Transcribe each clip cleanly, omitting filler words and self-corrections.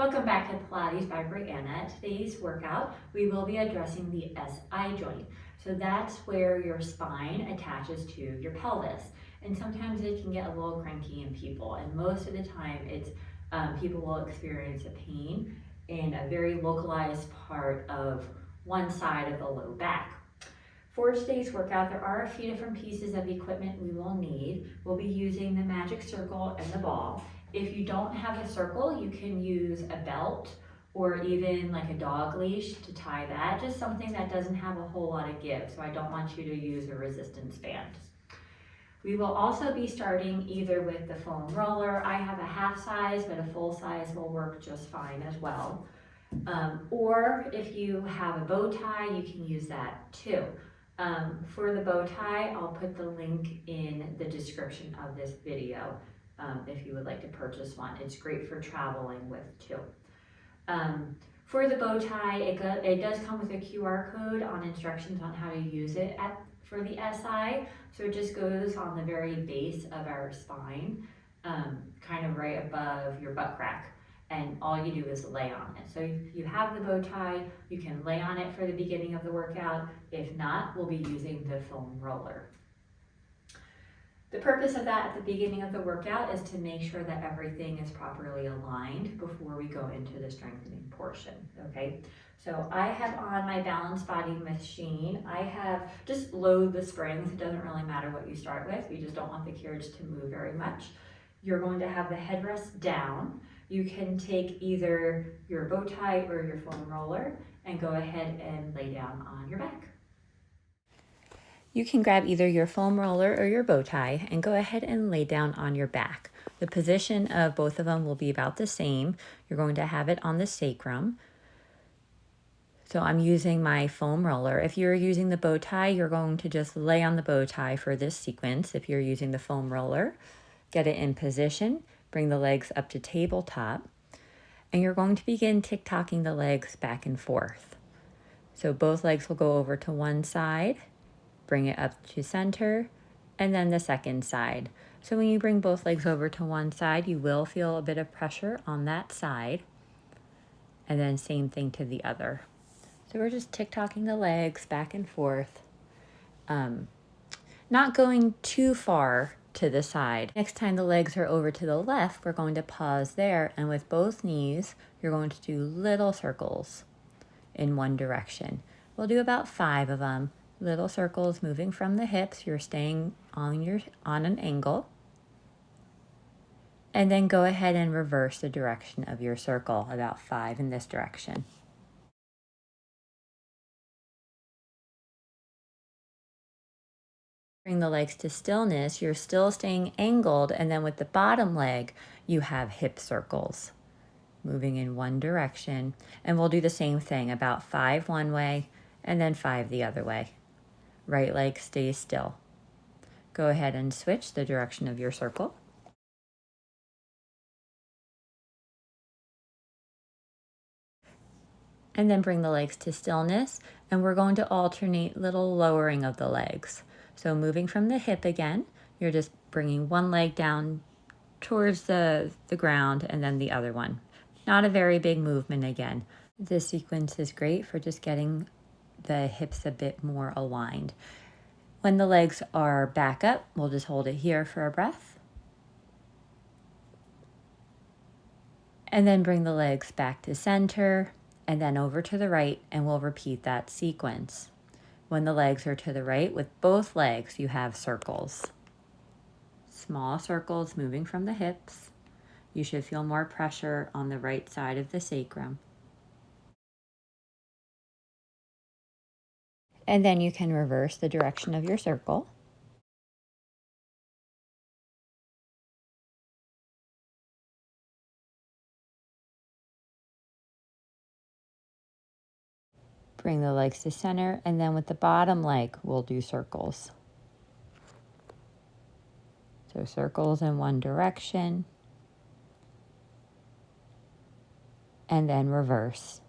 Welcome back to Pilates by Brianna. Today's workout, we will be addressing the SI joint. So that's where your spine attaches to your pelvis. And sometimes it can get a little cranky in people. And most of the time, it's people will experience a pain in a very localized part of one side of the low back. For today's workout, there are a few different pieces of equipment we will need. We'll be using the magic circle and the ball. If you don't have a circle, you can use a belt or even like a dog leash to tie that, just something that doesn't have a whole lot of give. So I don't want you to use a resistance band. We will also be starting either with the foam roller. I have a half size, but a full size will work just fine as well. Or if you have a bow tie, you can use that too. For the bow tie, I'll put the link in the description of this video if you would like to purchase one. It's great for traveling with too. For the bow tie, it does come with a QR code on instructions on how to use it for the SI. So it just goes on the very base of our spine, kind of right above your butt crack. And all you do is lay on it. So if you have the bow tie, you can lay on it for the beginning of the workout. If not, we'll be using the foam roller. The purpose of that at the beginning of the workout is to make sure that everything is properly aligned before we go into the strengthening portion, okay? So I have on my BAlign Bowtie machine, I have just load the springs. It doesn't really matter what you start with. We just don't want the carriage to move very much. You're going to have the headrest down. You can take either your bow tie or your foam roller and go ahead and lay down on your back. You can grab either your foam roller or your bow tie and go ahead and lay down on your back. The position of both of them will be about the same. You're going to have it on the sacrum. So I'm using my foam roller. If you're using the bow tie, you're going to just lay on the bow tie for this sequence. If you're using the foam roller, get it in position, bring the legs up to tabletop, and you're going to begin tick-tocking the legs back and forth. So both legs will go over to one side, bring it up to center, and then the second side. So when you bring both legs over to one side, you will feel a bit of pressure on that side, and then same thing to the other. So we're just tick-tocking the legs back and forth, not going too far to the side. Next time the legs are over to the left, we're going to pause there, and with both knees, you're going to do little circles in one direction. We'll do about 5 of them. Little circles moving from the hips. You're staying on an angle. And then go ahead and reverse the direction of your circle, about 5 in this direction. Bring the legs to stillness. You're still staying angled, and then with the bottom leg, you have hip circles moving in one direction. And we'll do the same thing, about 5 one way and then 5 the other way. Right leg stays still. Go ahead and switch the direction of your circle. And then bring the legs to stillness, and we're going to alternate little lowering of the legs. So moving from the hip again, you're just bringing one leg down towards the ground and then the other one. Not a very big movement again. This sequence is great for just getting the hips a bit more aligned. When the legs are back up, we'll just hold it here for a breath. And then bring the legs back to center and then over to the right, and we'll repeat that sequence. When the legs are to the right, with both legs, you have circles. Small circles moving from the hips. You should feel more pressure on the right side of the sacrum. And then you can reverse the direction of your circle. Bring the legs to center, and then with the bottom leg, we'll do circles. So circles in one direction, and then reverse.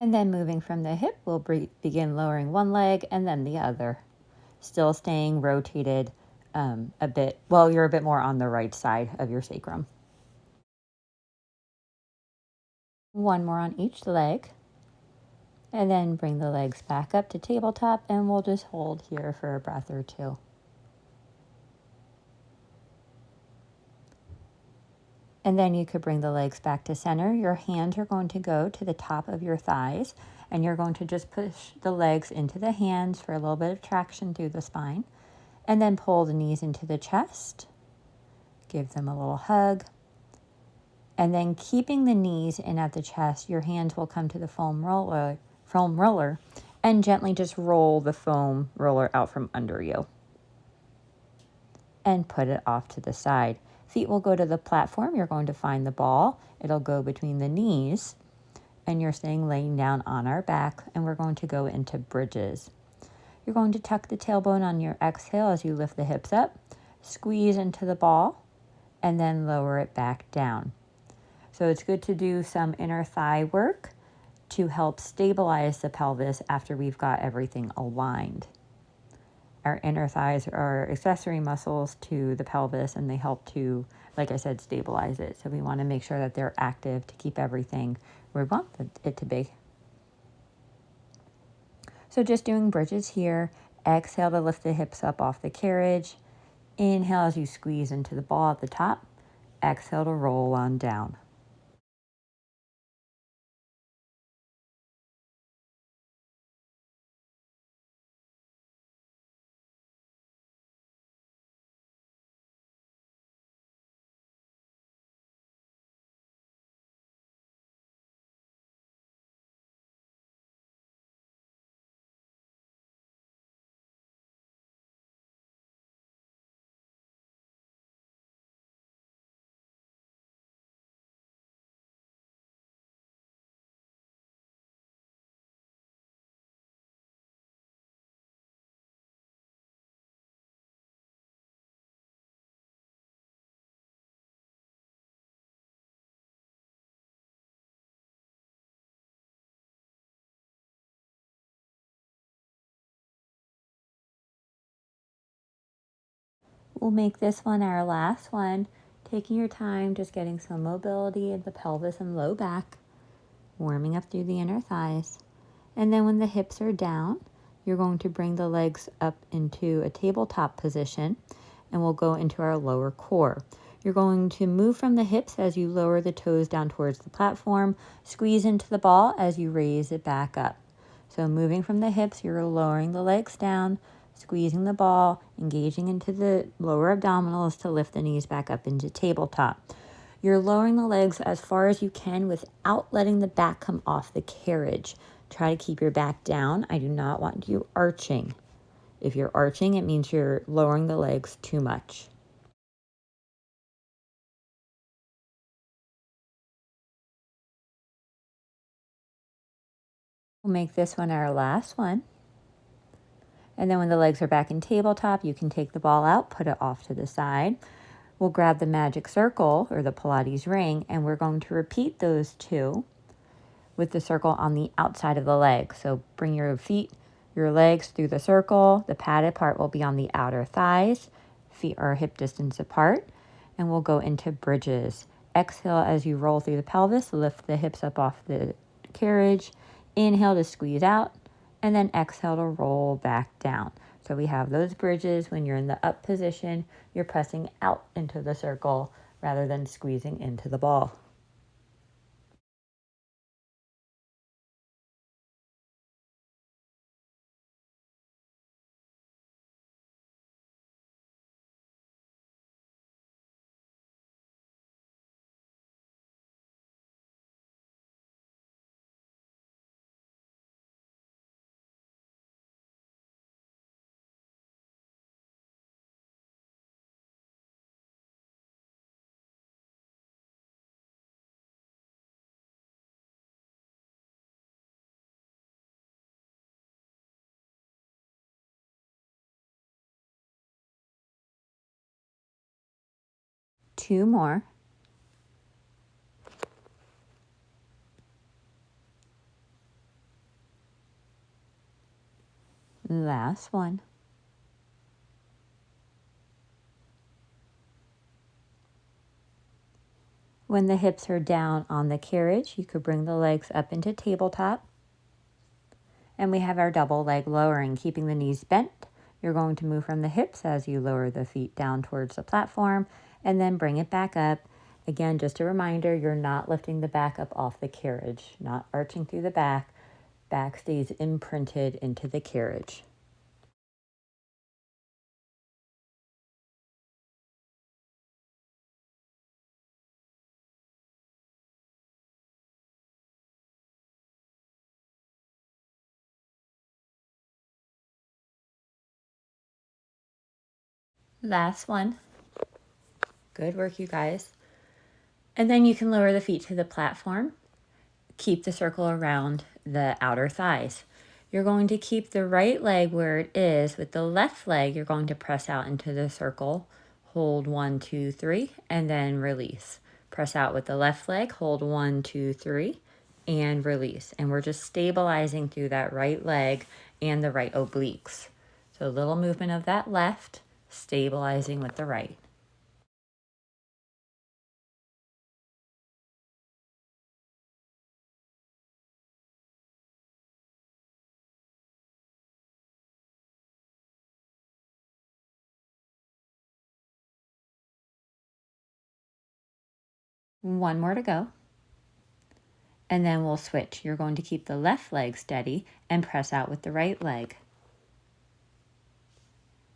And then moving from the hip, we'll begin lowering one leg and then the other. Still staying rotated a bit. Well, you're a bit more on the right side of your sacrum. One more on each leg. And then bring the legs back up to tabletop, and we'll just hold here for a breath or two. And then you could bring the legs back to center. Your hands are going to go to the top of your thighs, and you're going to just push the legs into the hands for a little bit of traction through the spine. And then pull the knees into the chest. Give them a little hug. And then keeping the knees in at the chest, your hands will come to the foam roller, and gently just roll the foam roller out from under you. And put it off to the side. Feet will go to the platform. You're going to find the ball. It'll go between the knees. And you're staying laying down on our back. And we're going to go into bridges. You're going to tuck the tailbone on your exhale as you lift the hips up. Squeeze into the ball. And then lower it back down. So it's good to do some inner thigh work to help stabilize the pelvis after we've got everything aligned. Our inner thighs are accessory muscles to the pelvis, and they help to, like I said, stabilize it. So we want to make sure that they're active to keep everything where we want it to be. So just doing bridges here. Exhale to lift the hips up off the carriage. Inhale as you squeeze into the ball at the top. Exhale to roll on down. We'll make this one our last one. Taking your time, just getting some mobility in the pelvis and low back. Warming up through the inner thighs. And then when the hips are down, you're going to bring the legs up into a tabletop position, and we'll go into our lower core. You're going to move from the hips as you lower the toes down towards the platform. Squeeze into the ball as you raise it back up. So moving from the hips, you're lowering the legs down, squeezing the ball, engaging into the lower abdominals to lift the knees back up into tabletop. You're lowering the legs as far as you can without letting the back come off the carriage. Try to keep your back down. I do not want you arching. If you're arching, it means you're lowering the legs too much. We'll make this one our last one. And then when the legs are back in tabletop, you can take the ball out, put it off to the side. We'll grab the magic circle or the Pilates ring, and we're going to repeat those two with the circle on the outside of the leg. So bring your feet, your legs through the circle. The padded part will be on the outer thighs. Feet are hip distance apart. And we'll go into bridges. Exhale as you roll through the pelvis. Lift the hips up off the carriage. Inhale to squeeze out. And then exhale to roll back down. So we have those bridges. When you're in the up position, you're pressing out into the circle rather than squeezing into the ball. Two more. Last one. When the hips are down on the carriage, you could bring the legs up into tabletop. And we have our double leg lowering, keeping the knees bent. You're going to move from the hips as you lower the feet down towards the platform and then bring it back up. Again, just a reminder, you're not lifting the back up off the carriage, not arching through the back. Back stays imprinted into the carriage. Last one. Good work, you guys. And then you can lower the feet to the platform. Keep the circle around the outer thighs. You're going to keep the right leg where it is. With the left leg, you're going to press out into the circle. Hold 1, 2, 3, and then release. Press out with the left leg, hold 1, 2, 3, and release. And we're just stabilizing through that right leg and the right obliques. So a little movement of that left, stabilizing with the right. One more to go. And then we'll switch. You're going to keep the left leg steady and press out with the right leg.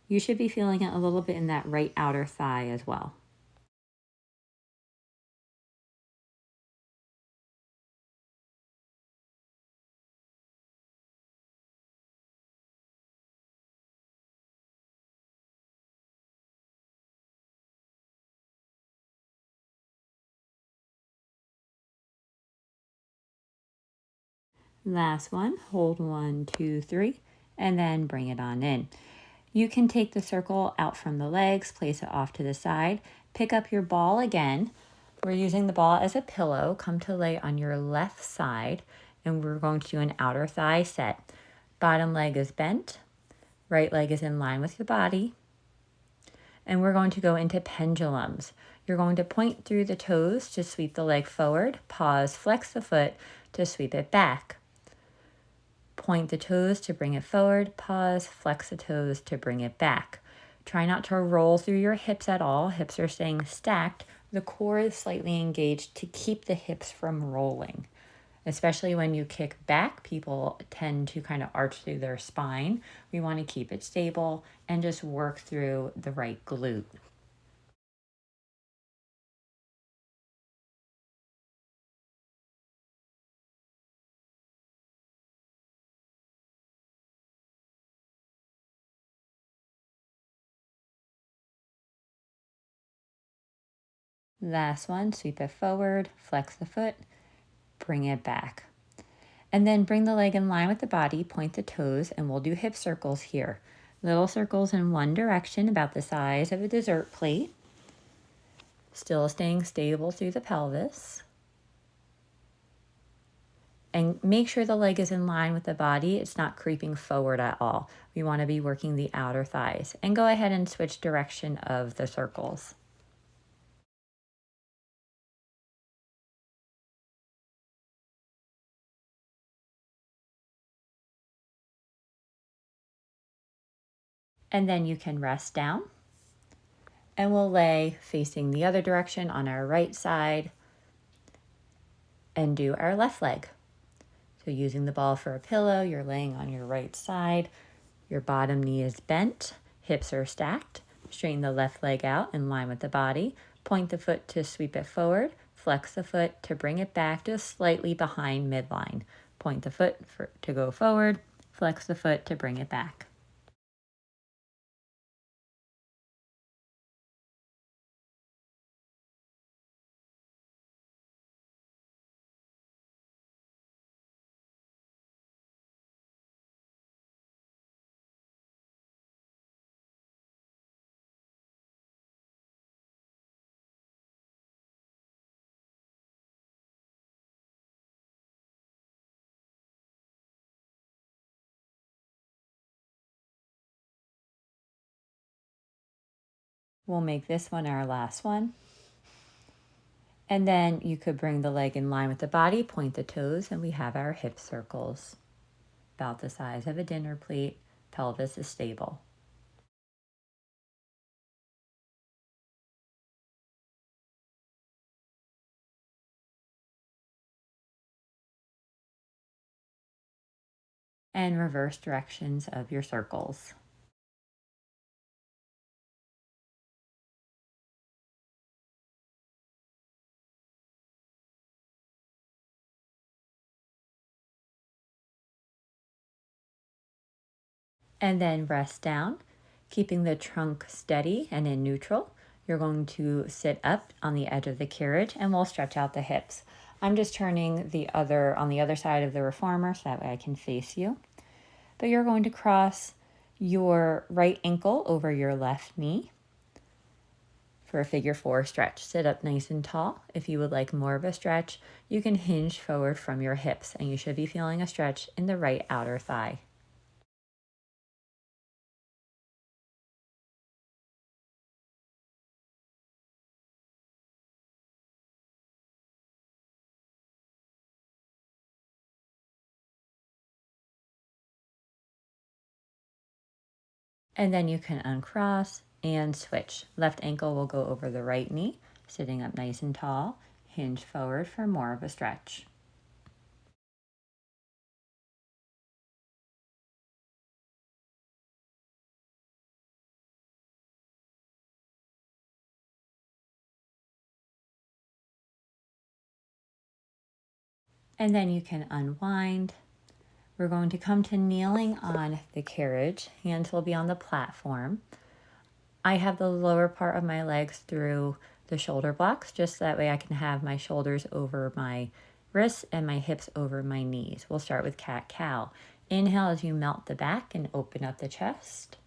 You should be feeling it a little bit in that right outer thigh as well. Last one, hold 1, 2, 3, and then bring it on in. You can take the circle out from the legs, place it off to the side, pick up your ball again. We're using the ball as a pillow. Come to lay on your left side, and we're going to do an outer thigh set. Bottom leg is bent, right leg is in line with your body, and we're going to go into pendulums. You're going to point through the toes to sweep the leg forward, pause, flex the foot to sweep it back. Point the toes to bring it forward, pause, flex the toes to bring it back. Try not to roll through your hips at all. Hips are staying stacked. The core is slightly engaged to keep the hips from rolling. Especially when you kick back, people tend to kind of arch through their spine. We want to keep it stable and just work through the right glute. Last one, sweep it forward, flex the foot, bring it back. And then bring the leg in line with the body, point the toes, and we'll do hip circles here. Little circles in one direction, about the size of a dessert plate. Still staying stable through the pelvis. And make sure the leg is in line with the body. It's not creeping forward at all. We want to be working the outer thighs. And go ahead and switch direction of the circles. And then you can rest down. And we'll lay facing the other direction on our right side and do our left leg. So using the ball for a pillow, you're laying on your right side. Your bottom knee is bent, hips are stacked. Straighten the left leg out in line with the body. Point the foot to sweep it forward. Flex the foot to bring it back just slightly behind midline. Point the foot to go forward. Flex the foot to bring it back. We'll make this one our last one. And then you could bring the leg in line with the body, point the toes, and we have our hip circles. About the size of a dinner plate, pelvis is stable. And reverse directions of your circles. And then rest down, keeping the trunk steady and in neutral. You're going to sit up on the edge of the carriage and we'll stretch out the hips. I'm just turning on the other side of the reformer so that way I can face you. But you're going to cross your right ankle over your left knee for a figure 4 stretch. Sit up nice and tall. If you would like more of a stretch, you can hinge forward from your hips and you should be feeling a stretch in the right outer thigh. And then you can uncross and switch. Left ankle will go over the right knee, sitting up nice and tall. Hinge forward for more of a stretch. And then you can unwind. We're going to come to kneeling on the carriage. Hands will be on the platform. I have the lower part of my legs through the shoulder blocks, just that way I can have my shoulders over my wrists and my hips over my knees. We'll start with cat-cow. Inhale as you melt the back and open up the chest.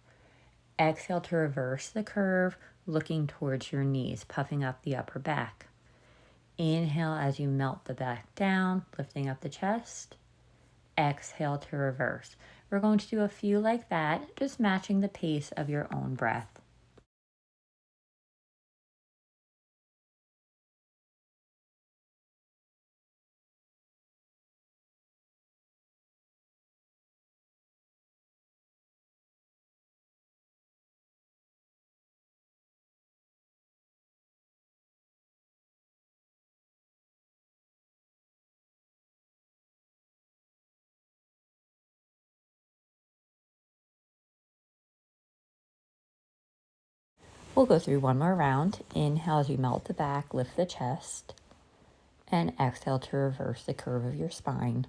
Exhale to reverse the curve, looking towards your knees, puffing up the upper back. Inhale as you melt the back down, lifting up the chest. Exhale to reverse. We're going to do a few like that, just matching the pace of your own breath. We'll go through one more round. Inhale as you melt the back, lift the chest, and exhale to reverse the curve of your spine.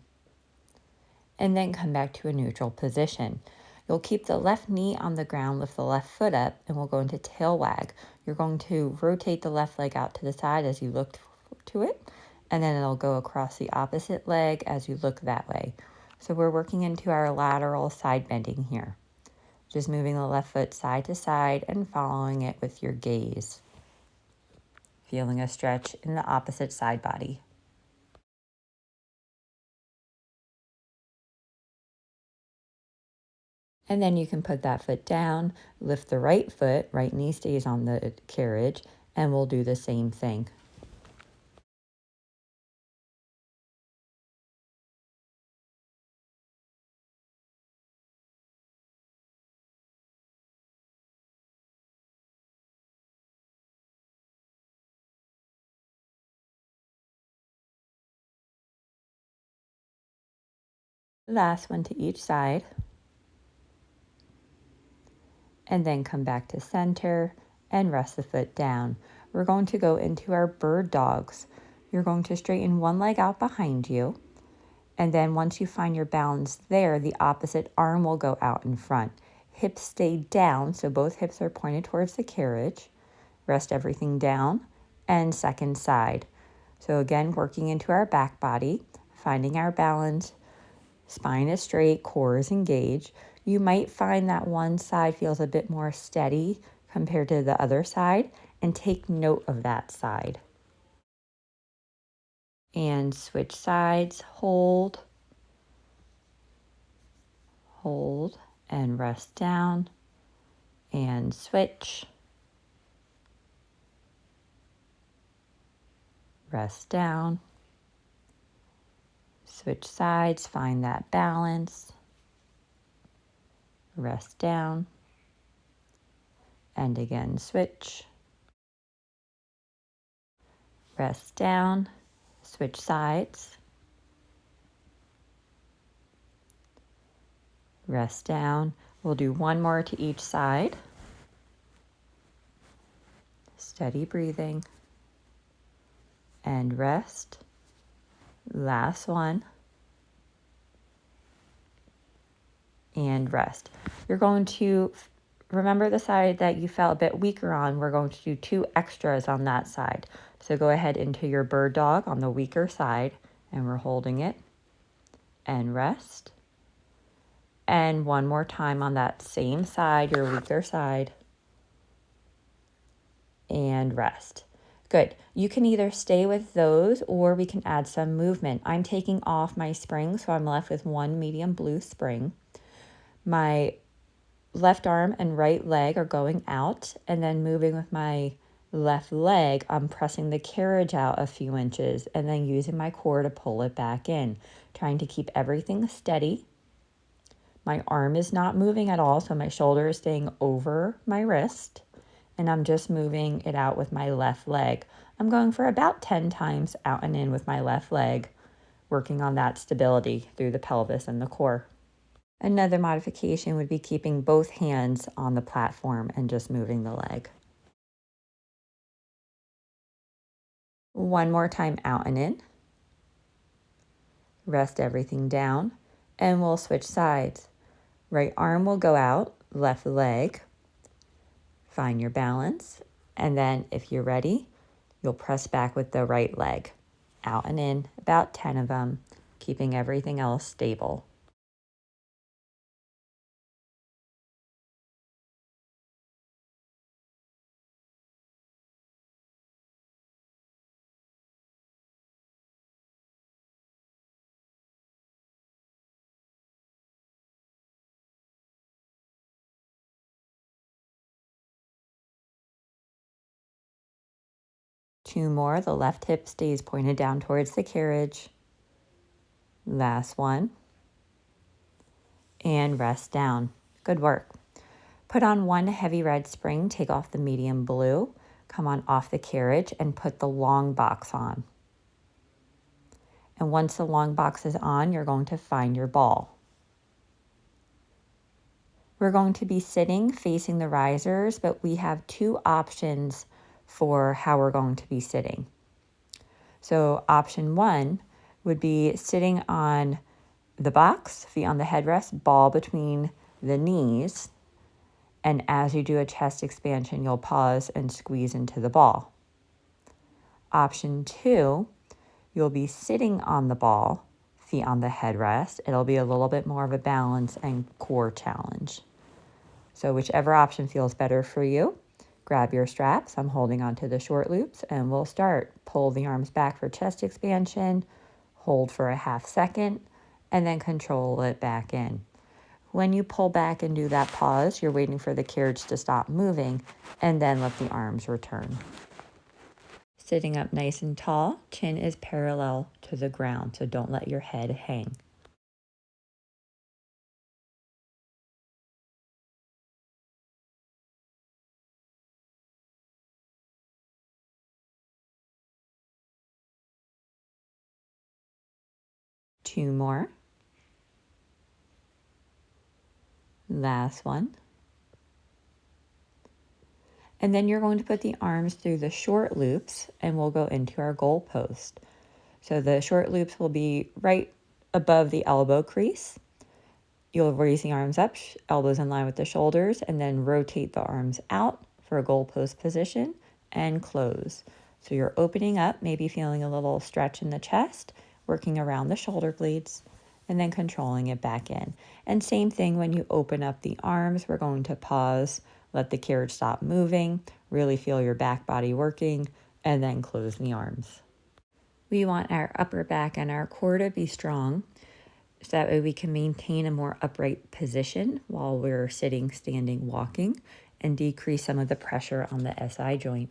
And then come back to a neutral position. You'll keep the left knee on the ground, lift the left foot up, and we'll go into tail wag. You're going to rotate the left leg out to the side as you look to it, and then it'll go across the opposite leg as you look that way. So we're working into our lateral side bending here. Just moving the left foot side to side and following it with your gaze. Feeling a stretch in the opposite side body. And then you can put that foot down, lift the right foot, right knee stays on the carriage, and we'll do the same thing. Last one to each side. And then come back to center and rest the foot down. We're going to go into our bird dogs. You're going to straighten one leg out behind you. And then once you find your balance there, the opposite arm will go out in front. Hips stay down, so both hips are pointed towards the carriage. Rest everything down. And second side. So again, working into our back body, finding our balance. Spine is straight, core is engaged. You might find that one side feels a bit more steady compared to the other side, and take note of that side. And switch sides, hold, and rest down, and switch, Rest down. Switch sides, find that balance. Rest down. And again, switch. Rest down. Switch sides. Rest down. We'll do one more to each side. Steady breathing. And rest. Last one. And rest. You're going to remember the side that you felt a bit weaker on. We're going to do 2 extras on that side. So go ahead into your bird dog on the weaker side, and we're holding it. And rest. And one more time on that same side, your weaker side. And rest. Good. You can either stay with those or we can add some movement. I'm taking off my spring, so I'm left with 1 medium blue spring. My left arm and right leg are going out, and then moving with my left leg, I'm pressing the carriage out a few inches and then using my core to pull it back in, trying to keep everything steady. My arm is not moving at all, so my shoulder is staying over my wrist, and I'm just moving it out with my left leg. I'm going for about 10 times out and in with my left leg, working on that stability through the pelvis and the core. Another modification would be keeping both hands on the platform and just moving the leg. One more time out and in. Rest everything down, and we'll switch sides. Right arm will go out, left leg. Find your balance, and then if you're ready, you'll press back with the right leg. Out and in, about 10 of them, keeping everything else stable. Two more. The left hip stays pointed down towards the carriage. Last one. And rest down. Good work. Put on 1 heavy red spring, take off the medium blue, come on off the carriage and put the long box on. And once the long box is on, you're going to find your ball. We're going to be sitting facing the risers, but we have 2 options for how we're going to be sitting. So option 1 would be sitting on the box, feet on the headrest, ball between the knees. And as you do a chest expansion, you'll pause and squeeze into the ball. Option 2, you'll be sitting on the ball, feet on the headrest. It'll be a little bit more of a balance and core challenge. So whichever option feels better for you, grab your straps. I'm holding onto the short loops, and we'll start. Pull the arms back for chest expansion, hold for a half second, and then control it back in. When you pull back and do that pause, you're waiting for the carriage to stop moving, and then let the arms return. Sitting up nice and tall, chin is parallel to the ground, so don't let your head hang. Two more. Last one. And then you're going to put the arms through the short loops, and we'll go into our goal post. So the short loops will be right above the elbow crease. You'll raise the arms up, elbows in line with the shoulders, and then rotate the arms out for a goal post position and close. So you're opening up, maybe feeling a little stretch in the chest, working around the shoulder blades, and then controlling it back in. And same thing when you open up the arms, we're going to pause, let the carriage stop moving, really feel your back body working, and then close the arms. We want our upper back and our core to be strong, so that way we can maintain a more upright position while we're sitting, standing, walking, and decrease some of the pressure on the SI joint.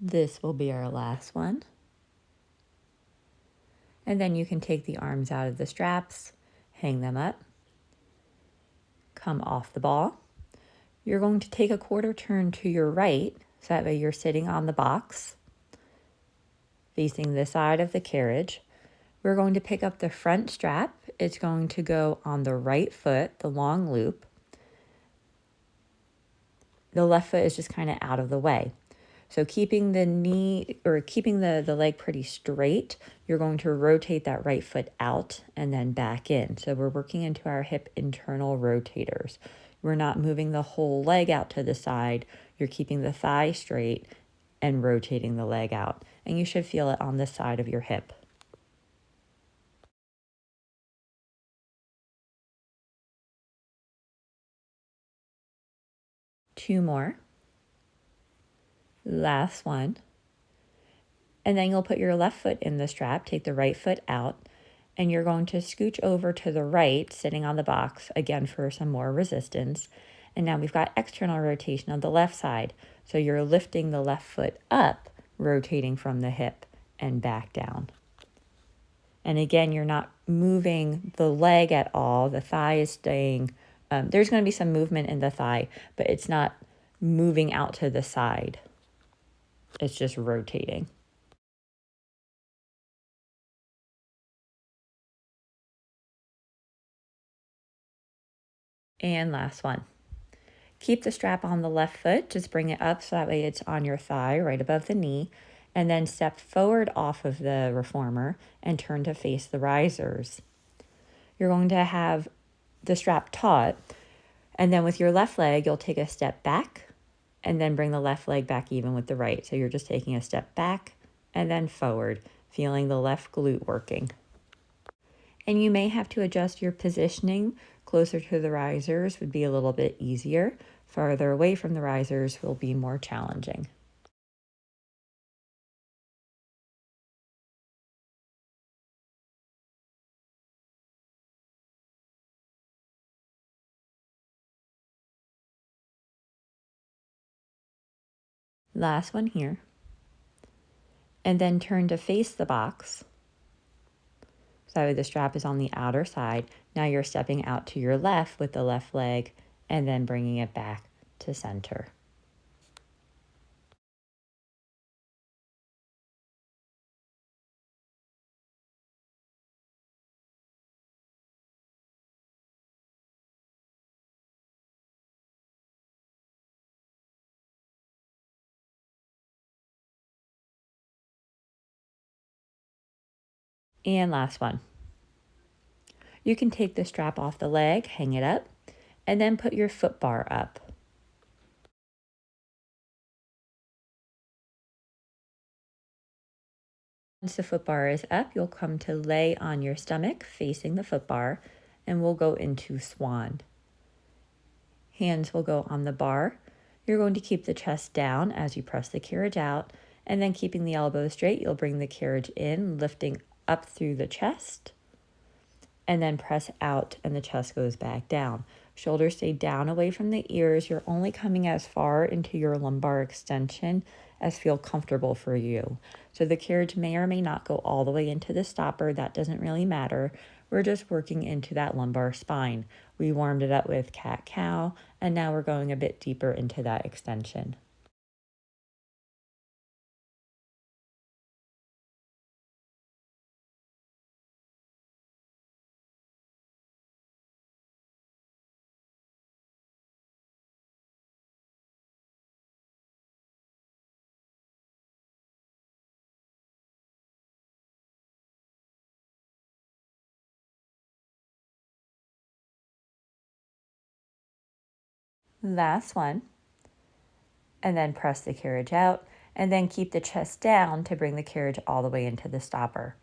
This will be our last one. And then you can take the arms out of the straps, hang them up, come off the ball. You're going to take a quarter turn to your right, so that way you're sitting on the box, facing the side of the carriage. We're going to pick up the front strap. It's going to go on the right foot, the long loop. The left foot is just kind of out of the way. So keeping the knee or keeping the leg pretty straight, you're going to rotate that right foot out and then back in. So we're working into our hip internal rotators. We're not moving the whole leg out to the side. You're keeping the thigh straight and rotating the leg out. And you should feel it on the side of your hip. Two more. Last one. And then you'll put your left foot in the strap, take the right foot out, and you're going to scooch over to the right, sitting on the box, again for some more resistance. And now we've got external rotation on the left side. So you're lifting the left foot up, rotating from the hip and back down. And again, you're not moving the leg at all. The thigh is staying, there's going to be some movement in the thigh, but it's not moving out to the side. It's just rotating. And last one. Keep the strap on the left foot, just bring it up so that way it's on your thigh right above the knee, and then step forward off of the reformer and turn to face the risers. You're going to have the strap taut, and then with your left leg, you'll take a step back and then bring the left leg back even with the right. So you're just taking a step back and then forward, feeling the left glute working. And you may have to adjust your positioning. Closer to the risers would be a little bit easier. Farther away from the risers will be more challenging. Last one here. And then turn to face the box. So that way the strap is on the outer side. Now you're stepping out to your left with the left leg and then bringing it back to center. And last one. You can take the strap off the leg, hang it up, and then put your foot bar up. Once the foot bar is up, you'll come to lay on your stomach facing the foot bar, and we'll go into swan. Hands will go on the bar. You're going to keep the chest down as you press the carriage out, and then keeping the elbows straight, you'll bring the carriage in, lifting up through the chest, and then press out and the chest goes back down. Shoulders stay down away from the ears. You're only coming as far into your lumbar extension as feel comfortable for you. So the carriage may or may not go all the way into the stopper. That doesn't really matter. We're just working into that lumbar spine. We warmed it up with cat-cow, and now we're going a bit deeper into that extension. Last one. And then press the carriage out, and then keep the chest down to bring the carriage all the way into the stopper.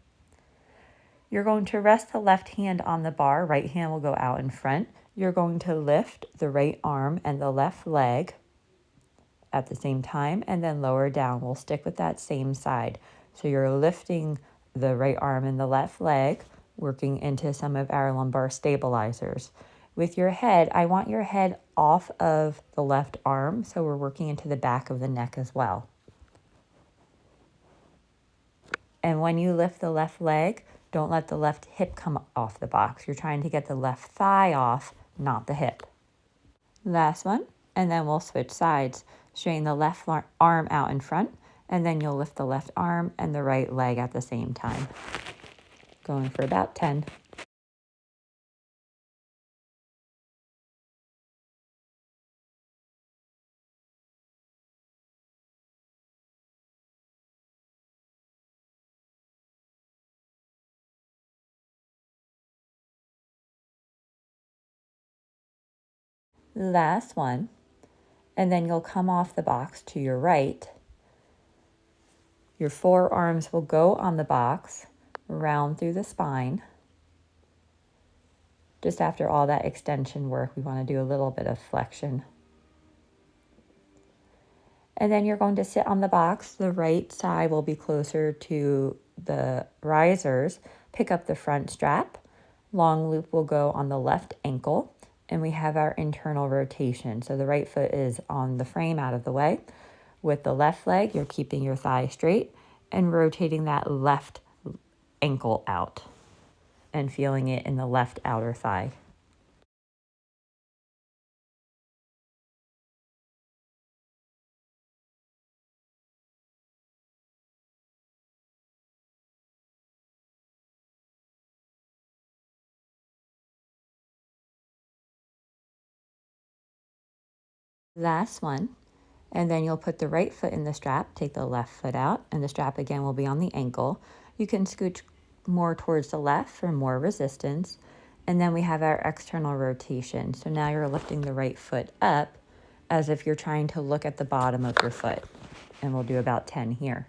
You're going to rest the left hand on the bar, right hand will go out in front. You're going to lift the right arm and the left leg at the same time, and then lower down. We'll stick with that same side. So you're lifting the right arm and the left leg, working into some of our lumbar stabilizers. With your head, I want your head off of the left arm, so we're working into the back of the neck as well. And when you lift the left leg, don't let the left hip come off the box. You're trying to get the left thigh off, not the hip. Last one, and then we'll switch sides. Straighten the left arm out in front, and then you'll lift the left arm and the right leg at the same time. Going for about 10. Last one, and then you'll come off the box to your right. Your forearms will go on the box, round through the spine. Just after all that extension work, we want to do a little bit of flexion. And then you're going to sit on the box. The right side will be closer to the risers. Pick up the front strap. Long loop will go on the left ankle. And we have our internal rotation. So the right foot is on the frame out of the way. With the left leg, you're keeping your thigh straight and rotating that left ankle out and feeling it in the left outer thigh. Last one. And then you'll put the right foot in the strap, take the left foot out, and the strap again will be on the ankle. You can scooch more towards the left for more resistance. And then we have our external rotation. So now you're lifting the right foot up as if you're trying to look at the bottom of your foot. And we'll do about 10 here.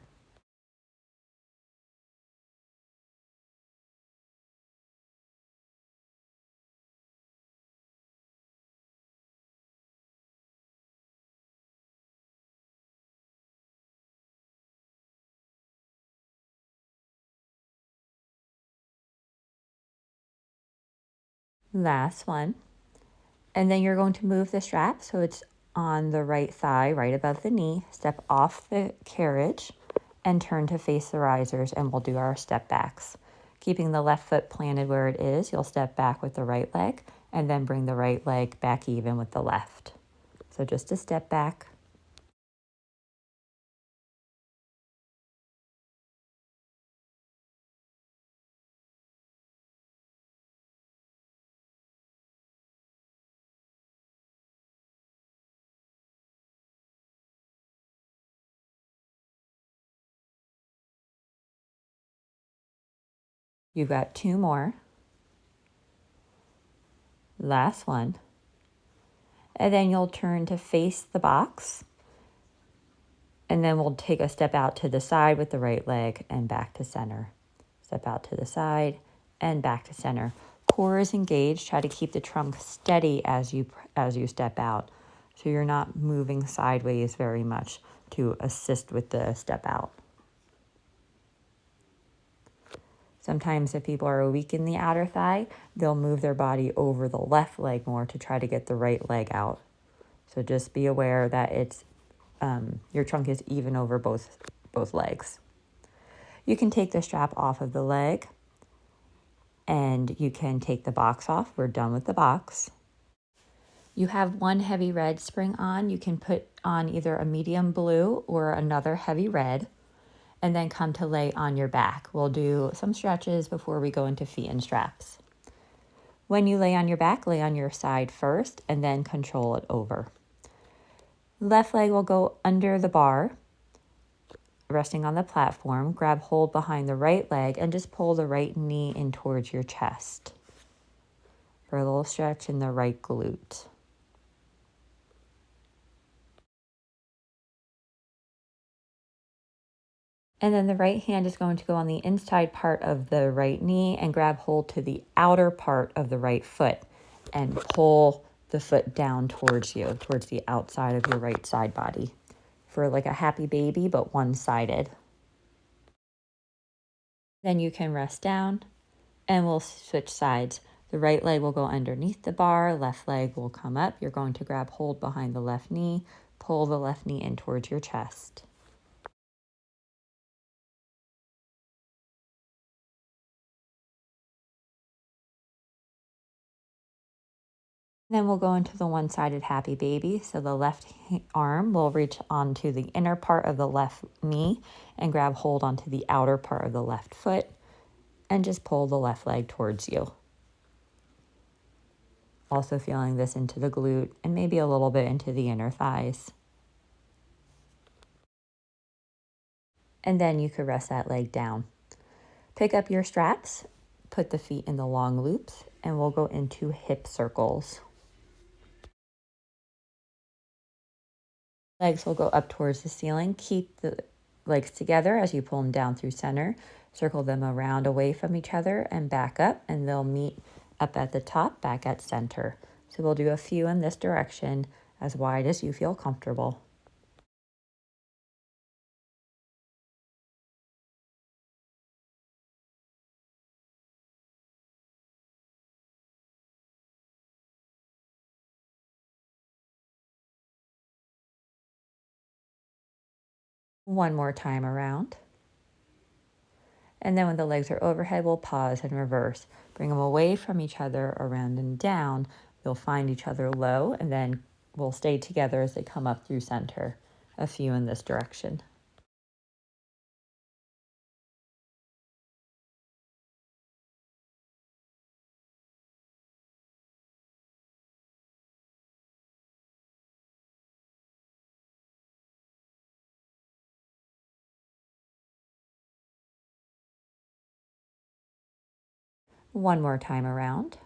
Last one. And then you're going to move the strap so it's on the right thigh, right above the knee. Step off the carriage and turn to face the risers, and we'll do our step backs. Keeping the left foot planted where it is, you'll step back with the right leg and then bring the right leg back even with the left. So just a step back. You've got 2 more. Last one. And then you'll turn to face the box. And then we'll take a step out to the side with the right leg and back to center. Step out to the side and back to center. Core is engaged. Try to keep the trunk steady as you step out. So you're not moving sideways very much to assist with the step out. Sometimes if people are weak in the outer thigh, they'll move their body over the left leg more to try to get the right leg out. So just be aware that it's your trunk is even over both legs. You can take the strap off of the leg and you can take the box off. We're done with the box. You have one heavy red spring on. You can put on either a medium blue or another heavy red and then come to lay on your back. We'll do some stretches before we go into feet and straps. When you lay on your back, lay on your side first and then control it over. Left leg will go under the bar, resting on the platform. Grab hold behind the right leg and just pull the right knee in towards your chest for a little stretch in the right glute. And then the right hand is going to go on the inside part of the right knee and grab hold to the outer part of the right foot and pull the foot down towards you, towards the outside of your right side body for like a happy baby, but one-sided. Then you can rest down and we'll switch sides. The right leg will go underneath the bar, left leg will come up. You're going to grab hold behind the left knee, pull the left knee in towards your chest. Then we'll go into the one-sided happy baby. So the left arm will reach onto the inner part of the left knee and grab hold onto the outer part of the left foot and just pull the left leg towards you. Also feeling this into the glute and maybe a little bit into the inner thighs. And then you could rest that leg down. Pick up your straps, put the feet in the long loops, and we'll go into hip circles. Legs will go up towards the ceiling. Keep the legs together as you pull them down through center. Circle them around away from each other and back up, and they'll meet up at the top, back at center. So we'll do a few in this direction, as wide as you feel comfortable. One more time around. And then when the legs are overhead, we'll pause and reverse. Bring them away from each other, around and down. You'll find each other low, and then we'll stay together as they come up through center. A few in this direction. One more time around.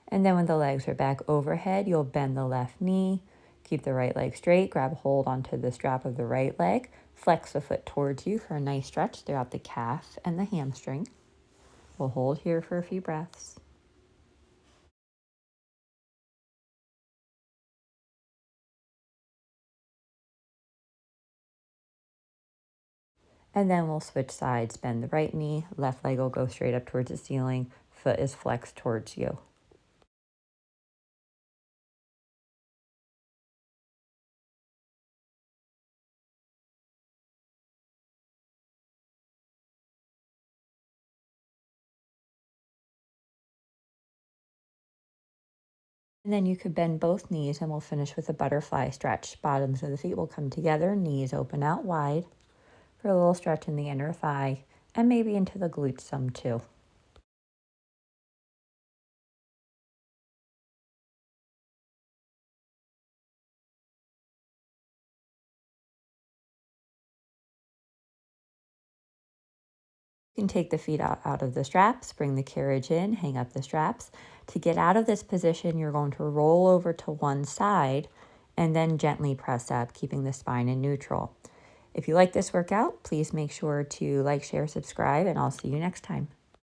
And then when the legs are back overhead, you'll bend the left knee, keep the right leg straight, grab hold onto the strap of the right leg, flex the foot towards you for a nice stretch throughout the calf and the hamstring. We'll hold here for a few breaths. And then we'll switch sides, bend the right knee, left leg will go straight up towards the ceiling, foot is flexed towards you. And then you could bend both knees and we'll finish with a butterfly stretch. Bottoms of the feet will come together, knees open out wide for a little stretch in the inner thigh and maybe into the glutes some too. You can take the feet out of the straps, bring the carriage in, hang up the straps. To get out of this position, you're going to roll over to one side and then gently press up, keeping the spine in neutral. If you like this workout, please make sure to like, share, subscribe, and I'll see you next time.